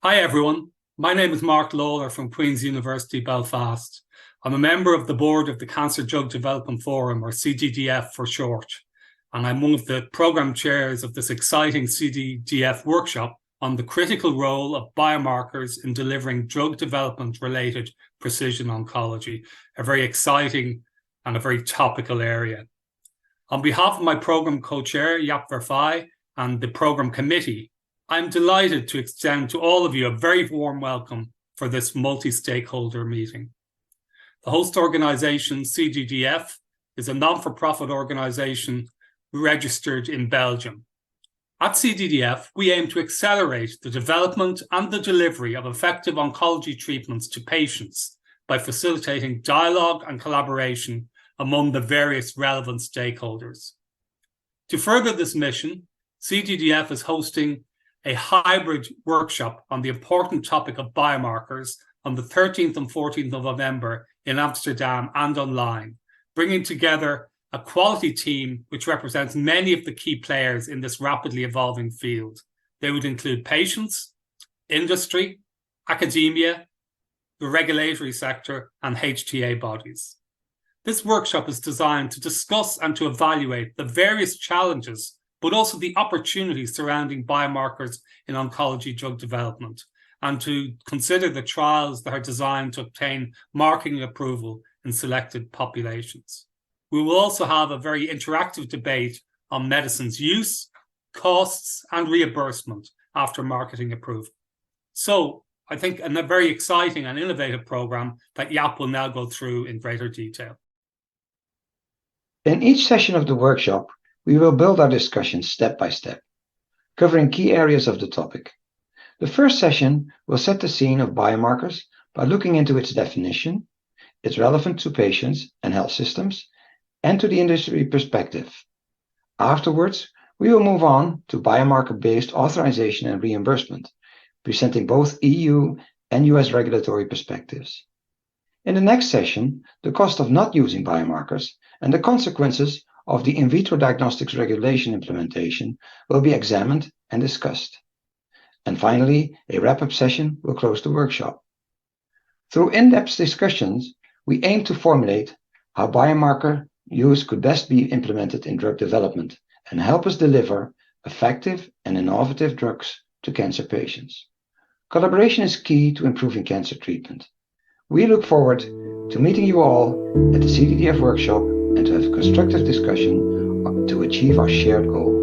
Hi everyone, my name is Mark Lawler from Queen's University Belfast. I'm a member of the board of the Cancer Drug Development Forum, or CDDF for short, and I'm one of the programme chairs of this exciting CDDF workshop on the critical role of biomarkers in delivering drug development-related precision oncology, a very exciting and a very topical area. On behalf of my programme co-chair, Jaap Vervaay, and the programme committee, I'm delighted to extend to all of you a very warm welcome for this multi-stakeholder meeting. The host organisation, CDDF, is a non-for-profit organisation registered in Belgium. At CDDF, we aim to accelerate the development and the delivery of effective oncology treatments to patients by facilitating dialogue and collaboration among the various relevant stakeholders. To further this mission, CDDF is hosting a hybrid workshop on the important topic of biomarkers on the 13th and 14th of November in Amsterdam and online, bringing together a quality team which represents many of the key players in this rapidly evolving field. They would include patients, industry, academia, the regulatory sector, and HTA bodies. This workshop is designed to discuss and to evaluate the various challenges but also the opportunities surrounding biomarkers in oncology drug development, and to consider the trials that are designed to obtain marketing approval in selected populations. We will also have a very interactive debate on medicine's use, costs, and reimbursement after marketing approval. So I think a very exciting and innovative program that Jaap will now go through in greater detail. In each session of the workshop, we will build our discussion step by step, covering key areas of the topic. The first session will set the scene of biomarkers by looking into its definition, its relevance to patients and health systems, and to the industry perspective. Afterwards, we will move on to biomarker-based authorization and reimbursement, presenting both EU and US regulatory perspectives. In the next session, the cost of not using biomarkers and the consequences of the in vitro diagnostics regulation implementation will be examined and discussed. And finally, a wrap-up session will close the workshop. Through in-depth discussions, we aim to formulate how biomarker use could best be implemented in drug development and help us deliver effective and innovative drugs to cancer patients. Collaboration is key to improving cancer treatment. We look forward to meeting you all at the CDDF workshop and to have a constructive discussion to achieve our shared goal.